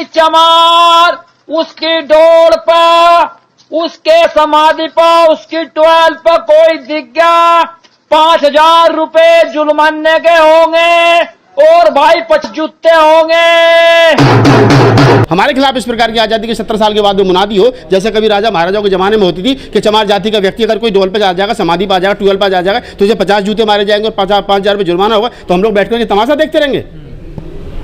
चमार उसकी डोर पर, उसके समाधि पर, उसकी ट्वेल पर कोई दिख गया 5,000 रुपए जुर्माने के होंगे और भाई 5 जूते होंगे। हमारे खिलाफ इस प्रकार की आजादी के 70 साल के बाद में मुनादी हो, जैसे कभी राजा महाराजाओं के जमाने में होती थी कि चमार जाति का व्यक्ति अगर कोई डोल पे जा जाएगा, समाधि पे आ जाएगा, ट्वेल्व पे आ जाएगा तो उसे 50 जूते मारे जाएंगे और 5,000 रुपये जुर्माना होगा, तो हम लोग बैठ करके तमाशा देखते रहेंगे।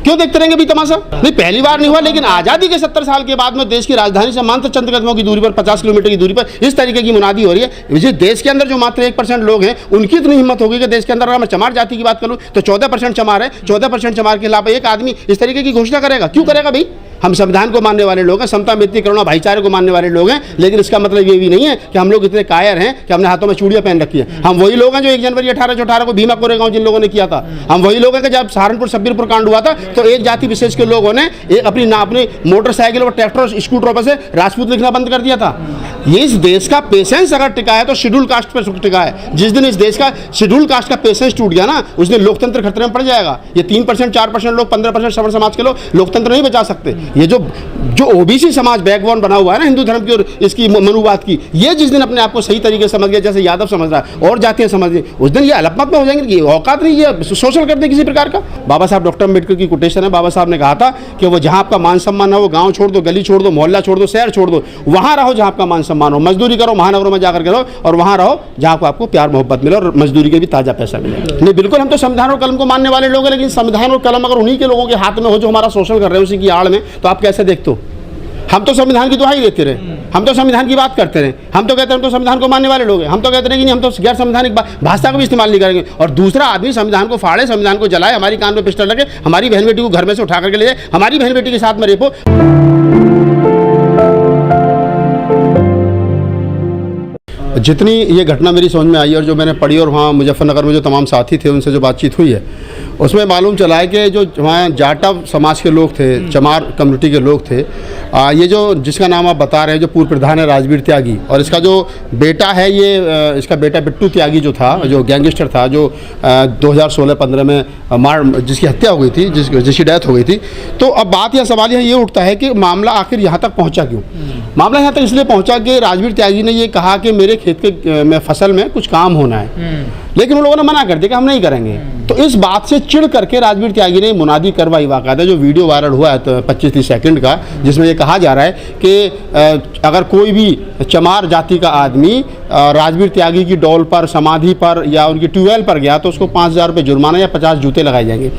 क्यों देखते रहेंगे भी तमाशा? नहीं, पहली बार नहीं हुआ, लेकिन आजादी के 70 साल के बाद में देश की राजधानी से मात्र चंद कदमों की दूरी पर, 50 किलोमीटर की दूरी पर इस तरीके की मुनादी हो रही है। जिस देश के अंदर जो मात्र 1% लोग हैं, उनकी इतनी हिम्मत होगी कि देश के अंदर अगर मैं चमार जाति की बात करूं तो 14% चमार है। 14% चमार के खिलाफ एक आदमी इस तरीके की घोषणा करेगा। क्यों करेगा भाई? हम संविधान को मानने वाले लोग हैं, समता मित्र करुणा भाईचारे को मानने वाले लोग हैं, लेकिन इसका मतलब ये भी नहीं है कि हम लोग इतने कायर हैं कि हमने हाथों में चूड़ियां पहन रखी है। हम वही लोग हैं जो 1 जनवरी 1818 को भीमा कोरेगांव जिन लोगों ने किया था, हम वही लोग हैं कि जब सहारनपुर सब्बीरपुर कांड हुआ था तो एक जाति विशेष के लोगों ने अपनी मोटरसाइकिल और ट्रैक्टर स्कूटरों पर से राजपूत लिखना बंद कर दिया था। ये इस देश का पेशेंस अगर टिका है तो शेड्यूल कास्ट पर टिका है। जिस दिन इस देश का शेड्यूल कास्ट का पेशेंस टूट गया ना, उस दिन लोकतंत्र खतरे में पड़ जाएगा। ये 3% 4% लोग, 15% सवर्ण समाज के लोग लोकतंत्र नहीं बचा सकते। ये जो ओबीसी समाज बैकबोन बना हुआ है ना हिंदू धर्म की और इसकी मनुवाद की, ये जिस दिन अपने आप को सही तरीके से समझ गया, जैसे यादव समझ रहा है और जातियां समझ गई, उस दिन ये अलपमत में हो जाएंगे कि औकात नहीं ये शोषण करते किसी प्रकार का। बाबा साहब डॉक्टर अम्बेडकर की कोटेशन है। बाबा साहब ने कहा था कि वो जहां आपका मान सम्मान हो, वो गांव छोड़ दो, गली छोड़ दो, मोहल्ला छोड़ दो, शहर छोड़ दो, वहां रहो जहां आपका मान सम्मान हो। मजदूरी करो, महानगरों में जाकर करो और वहां रहो जहां को आपको प्यार मोहब्बत मिले और मजदूरी के भी ताजा पैसा मिले। नहीं, बिल्कुल हम तो संविधान और कलम को मानने वाले लोग हैं, लेकिन संविधान और कलम अगर उन्हीं के लोगों के हाथ में हो जो हमारा शोषण कर रहे हैं उसी की आड़ में, तो आप कैसे देखते हो? हम तो संविधान की दुहाई देते रहे, हम तो संविधान की बात करते रहे, हम तो कहते हैं हम तो संविधान को मानने वाले लोग हैं, हम तो कहते हैं कि नहीं हम तो गैर संवैधानिक भाषा को भी इस्तेमाल नहीं करेंगे। और दूसरा आदमी संविधान को फाड़े, संविधान को जलाए, हमारी कान में पिस्टल लगे, हमारी बहन बेटी को घर में से उठा करके ले जाए, हमारी बहन बेटी के साथ में रेप हो। जितनी ये घटना मेरी समझ में आई और जो मैंने पढ़ी और वहाँ मुजफ्फरनगर में जो तमाम साथी थे उनसे जो बातचीत हुई है, उसमें मालूम चला है कि जो वहाँ जाटव समाज के लोग थे, चमार कम्युनिटी के लोग थे, ये जो जिसका नाम आप बता रहे हैं जो पूर्व प्रधान है राजवीर त्यागी, और इसका जो बेटा है ये इसका बेटा बिट्टू त्यागी जो था, जो गैंगस्टर था, जो 2016-15 में जिसकी हत्या हो गई थी, जिसकी डेथ हो गई थी। तो अब बात या सवाल ये उठता है कि मामला आखिर यहाँ तक पहुँचा क्यों? मामला यहाँ तक इसलिए पहुँचा कि राजवीर त्यागी ने ये कहा कि मेरे खेत के में फसल में कुछ काम होना है, लेकिन उन लोगों ने मना कर दिया कि हम नहीं करेंगे। तो इस बात से चिढ़ करके राजवीर त्यागी ने मुनादी करवाई। वाक़ाता जो वीडियो वायरल हुआ है तो 25-30 सेकंड का, जिसमें ये कहा जा रहा है कि अगर कोई भी चमार जाति का आदमी राजवीर त्यागी की डोल पर, समाधि पर या उनकी ट्यूबवेल पर गया तो उसको 5,000 रुपये जुर्माना या 50 जूते लगाए जाएंगे।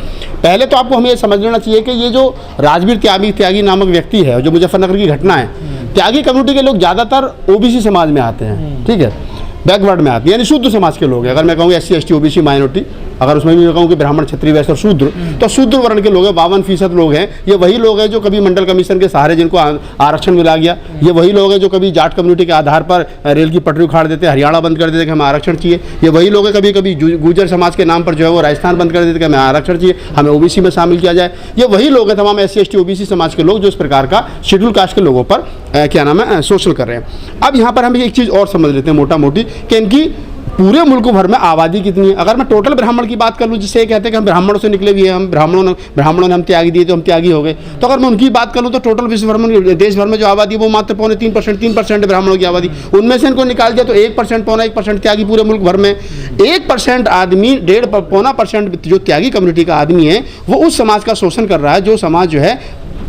पहले तो आपको हमें ये समझ लेना चाहिए कि ये जो राजवीर त्यागी नामक व्यक्ति है, जो मुजफ्फरनगर की घटना है, त्यागी कम्युनिटी के लोग ज़्यादातर ओबीसी समाज में आते हैं, ठीक है, बैकवर्ड में आते हैं, यानी शुद्ध समाज के लोग हैं। अगर मैं कहूँ SC ST OBC माइनॉरिटी, अगर उसमें भी मैं कहूँ कि ब्राह्मण क्षत्रिय वैश्य और शूद्र, तो शूद्र वर्ण के लोग हैं, 52% लोग हैं। ये वही लोग हैं जो कभी मंडल कमीशन के सहारे जिनको आरक्षण मिला गया, ये वही लोग हैं जो कभी जाट कम्युनिटी के आधार पर रेल की पटरी उखाड़ देते, हरियाणा बंद कर देते कि हमें आरक्षण चाहिए। ये वही लोग हैं कभी कभी गुर्जर समाज के नाम पर जो है वो राजस्थान बंद कर देते कि हमें आरक्षण चाहिए, हमें OBC में शामिल किया जाए। ये वही लोग हैं तमाम SC ST OBC समाज के लोग जो इस प्रकार का शेड्यूल कास्ट के लोगों पर क्या नाम है शोषण कर रहे हैं। अब यहाँ पर हम एक चीज़ और समझ लेते हैं मोटा मोटी कि इनकी पूरे मुल्क भर में आबादी कितनी है। अगर मैं टोटल ब्राह्मण की बात कर लूँ, जिससे ये कहते हैं कि हम ब्राह्मणों से निकले हुए हैं, हम ब्राह्मणों ने हम त्यागी दिए तो हम त्यागी हो गए, तो अगर मैं उनकी बात करूँ तो टोटल विश्व भर में, देश भर में जो आबादी वो मात्र 3% है ब्राह्मणों की आबादी। उनमें से इनको निकाल दिया तो 1%, 1% त्यागी पूरे मुल्क भर में। 1% आदमी, 1.5% जो त्यागी कम्युनिटी का आदमी है, वो उस समाज का शोषण कर रहा है जो समाज जो है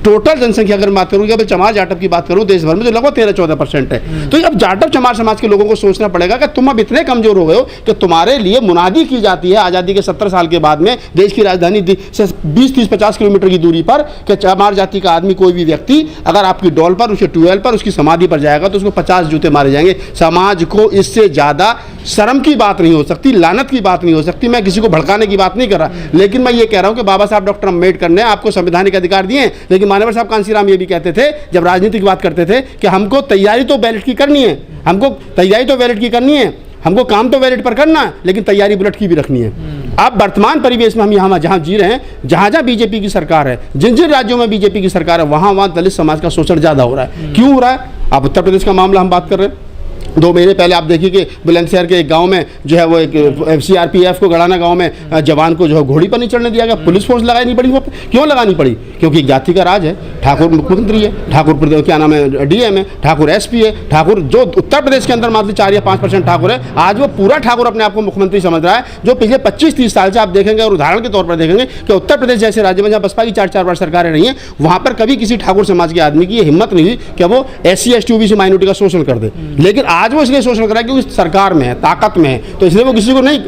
टोटल जनसंख्या अगर बात करूँ, अगर चमार जाटव की बात करूँ देश भर में जो लगभग 13-14% है। तो अब जाटव चमार समाज के लोगों को सोचना पड़ेगा कि तुम अब इतने कमजोर हो गए हो कि तुम्हारे लिए मुनादी की जाती है आज़ादी के 70 साल के बाद में देश की राजधानी से 20-30-50 किलोमीटर की दूरी पर कि चमार जाति का आदमी, कोई भी व्यक्ति अगर आपकी डोल पर, उसके ट्यूबवेल पर, उसकी समाधि पर जाएगा तो उसको 50 जूते मारे जाएंगे। समाज को इससे ज़्यादा शर्म की बात नहीं हो सकती, लानत की बात नहीं हो सकती। मैं किसी को भड़काने की बात नहीं कर रहा, लेकिन मैं ये कह रहा हूँ कि बाबा साहब डॉक्टर अम्बेडकर ने आपको संवैधानिक अधिकार दिए, लेकिन मान्यवर साहब कांसीराम ये भी कहते थे जब राजनीति की बात करते थे कि हमको तैयारी तो बैलेट की करनी है, हमको तैयारी तो बैलेट की करनी है, हमको काम तो बैलेट पर करना है, लेकिन तैयारी बुलेट की भी रखनी है। अब वर्तमान परिवेश में हम यहाँ जहाँ जी रहे हैं, जहाँ बीजेपी की सरकार है, जिन जिन राज्यों में बीजेपी की सरकार है, वहाँ दलित समाज का शोषण ज़्यादा हो रहा है। क्यों हो रहा है? आप उत्तर प्रदेश का मामला हम बात कर रहे हैं, 2 महीने पहले आप देखिए कि बुलंदशहर के एक गांव में जो है वो एक सीआरपीएफ को गड़ाना गांव में जवान को जो है घोड़ी पर नहीं चढ़ने दिया गया, पुलिस फोर्स लगानी पड़ी वहाँ पे। क्यों लगानी पड़ी? क्योंकि जाति का राज है। ठाकुर मुख्यमंत्री है, ठाकुर क्या नाम है डीएम है, ठाकुर एसपी है, ठाकुर जो उत्तर प्रदेश के अंदर मात्र 4 या 5% ठाकुर है, आज वो पूरा ठाकुर अपने आप को मुख्यमंत्री समझ रहा है। जो पिछले 25-30 साल से आप देखेंगे और उदाहरण के तौर पर देखेंगे कि उत्तर प्रदेश जैसे राज्य में जहाँ बसपा की 4-4 बार सरकारें रही हैं, वहाँ पर कभी किसी ठाकुर समाज के आदमी की हिम्मत नहीं हुई कि वो SC ST OBC माइनॉरिटी का शोषण कर दे। लेकिन आज वो इसलिए शोषण कर रहा है क्योंकि सरकार में है, ताकत में है, तो इसलिए वो किसी को नहीं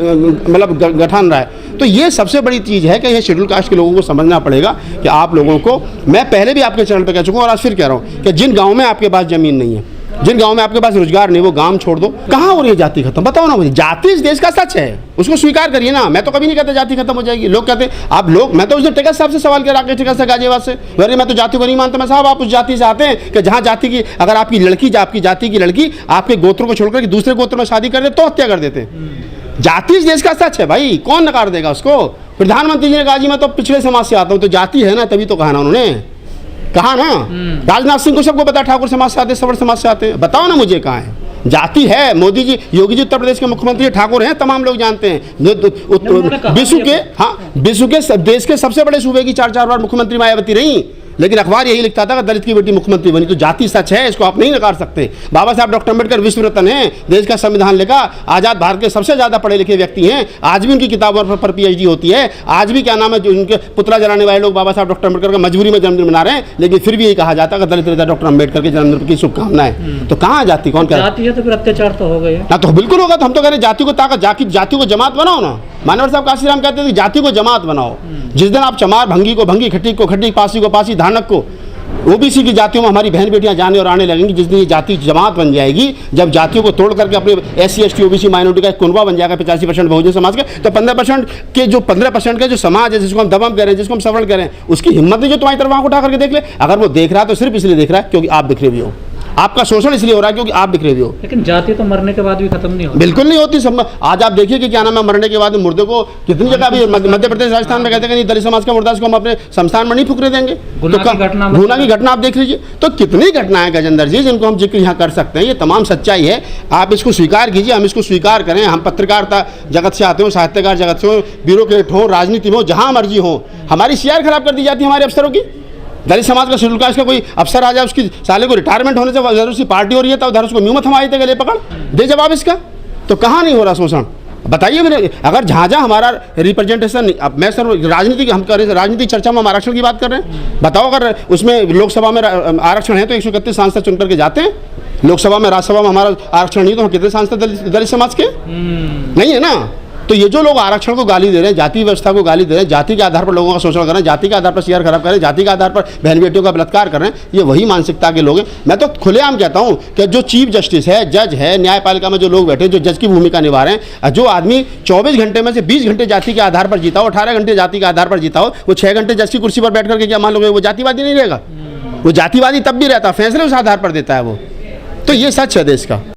मतलब गठान रहा है। तो ये सबसे बड़ी चीज़ है कि ये शेड्यूल कास्ट के लोगों को समझना पड़ेगा कि आप लोगों को, मैं पहले भी आपके चैनल पर कह चुका हूँ और आज फिर कह रहा हूँ कि जिन गाँव में आपके पास ज़मीन नहीं है, जिन गांव में आपके पास रोजगार नहीं, वो गांव छोड़ दो। कहाँ हो रही है जाति खत्म? बताओ ना मुझे। जाति इस देश का सच है, उसको स्वीकार करिए ना। मैं तो कभी नहीं कहता जाति खत्म हो जाएगी। लोग कहते हैं आप लोग, मैं तो उस दिन टिकट साहब से सवाल किया, राकेश टिकट से गाजियाबाद से, अरे मैं तो जाति को नहीं मानता। मैं साहब आप उस जाति से आते हैं कि जहाँ जाति की, अगर आपकी लड़की, आपकी जाति की लड़की आपके गोत्र को छोड़कर के दूसरे गोत्र में शादी कर दे तो हत्या कर देते हैं। जाति इस देश का सच है भाई, कौन नकार देगा उसको? प्रधानमंत्री जी ने कहा जी मैं तो पिछड़े समाज से आता हूँ, तो जाति है ना, तभी तो कहा ना उन्होंने, कहा ना। राजनाथ सिंह को सबको पता ठाकुर समाज से आते, सवर्ण समाज से आते हैं। बताओ ना मुझे कहाँ है जाति है? मोदी जी, योगी जी उत्तर प्रदेश के मुख्यमंत्री ठाकुर हैं, तमाम लोग जानते हैं। विश्व के देश के सबसे बड़े सूबे की 4-4 बार मुख्यमंत्री मायावती रही, लेकिन अखबार यही लिखता था कि दलित की बेटी मुख्यमंत्री बनी। तो जाति सच है, इसको आप नहीं नकार सकते। बाबा साहब डॉक्टर अम्बेडकर विश्व रत्न हैं, देश का संविधान लिखा, आज़ाद भारत के सबसे ज़्यादा पढ़े लिखे व्यक्ति हैं। आज भी उनकी किताबों पर PhD होती है। आज भी क्या नाम है, जो उनके पुतला जलाने वाले लोग बाबा साहब डॉक्टर अम्बेडकर का मजबूरी में जन्मदिन मना रहे हैं, लेकिन फिर भी यही कहा जाता है कि दलित नेता डॉक्टर अम्बेडकर के जन्मदिन की शुभकामनाएं। तो कहाँ जाति? कौन कहता जाति है तो फिर अत्याचार तो हो गए ना? तो बिल्कुल होगा। तो हम तो कह रहे जाति को ताकत, जाति को जमात बनाओ ना। मानवर साहब काशीराम कहते थे जाति को जमात बनाओ। जिस दिन आप चमार भंगी को भंगी, खटीक को खटीक, पासी को पासी, धानक को, OBC की जातियों में हमारी बहन बेटियां जाने और आने लगेंगी, जिस दिन ये जाति जमात बन जाएगी, जब जातियों को तोड़ करके अपने SC ST OBC माइनॉरिटी का एक कुनबा बन जाएगा 85% बहुजन समाज के, तो 15% के जो समाज है, जिसको हम दबम कह रहे हैं, जिसको हम सवर्ण कह रहे हैं, उसकी हिम्मत नहीं जो तुम्हारी तरफ आंख उठा करके देख ले। अगर वो देख रहा है तो सिर्फ इसलिए देख रहा है क्योंकि आप बिखरे हुए हो, आपका शोषण इसलिए हो रहा है क्योंकि आप बिखरे हुए हो। लेकिन जाति तो मरने के बाद भी खत्म नहीं होती। बिल्कुल नहीं होती। आज आप देखिए कि क्या नाम है, मरने के बाद मुर्दे को कितनी जगह भी मध्य प्रदेश, राजस्थान में कहते हैं कि दलित समाज का मुर्दा, इसको हम अपने शमशान में नहीं फुकने देंगे। गुना की घटना आप देख लीजिए। तो कितनी घटनाएं गजेंद्र जी जिनको हम जिक्र यहाँ कर सकते हैं। ये तमाम सच्चाई है, आप इसको स्वीकार कीजिए, हम इसको स्वीकार करें। हम पत्रकारिता जगत से आते हो, साहित्यकार जगत से हो, ब्यूरोक्रेट हो, राजनीति में हो, जहाँ मर्जी हो, हमारी CR खराब कर दी जाती है हमारे अफसरों की। दलित समाज का शेड्यूल कास्ट का कोई अफसर आ जाए, उसकी साले को रिटायरमेंट होने से उधर उसकी पार्टी हो रही है, तो उधर उसको न्यूमत हम आए थे गले पकड़ दे जवाब इसका। तो कहाँ नहीं हो रहा शोषण? बताइए मेरे। अगर जहाँ जहाँ हमारा रिप्रेजेंटेशन, अब मैं सर राजनीति हम कर रहे हैं, राजनीतिक चर्चा में हम आरक्षण की बात कर रहे हैं। बताओ अगर उसमें लोकसभा में आरक्षण है तो 131 सांसद चुन करके जाते हैं। लोकसभा में, राज्यसभा में हमारा आरक्षण नहीं तो हम कितने सांसद दलित समाज के? नहीं है ना। तो ये जो लोग आरक्षण को गाली दे रहे हैं, जाति व्यवस्था को गाली दे रहे हैं, जाति के आधार पर लोगों का शोषण कर रहे हैं, जाति के आधार पर CR खराब कर रहे हैं, जाति के आधार पर बहन बेटियों का बलात्कार कर रहे हैं, ये वही मानसिकता के लोग हैं। मैं तो खुलेआम कहता हूँ कि जो चीफ जस्टिस है, जज है, न्यायपालिका में जो लोग बैठे हैं, जो जज की भूमिका निभा रहे हैं, जो आदमी 24 घंटे में से 20 घंटे जाति के आधार पर जीता हो, 18 घंटे जाति के आधार पर जीता हो, वो 6 घंटे जज की कुर्सी पर बैठ करके क्या मान लोगे वो जातिवादी नहीं रहेगा? वो जातिवादी तब भी रहता, फैसले उस आधार पर देता है वो। तो ये सच है देश का।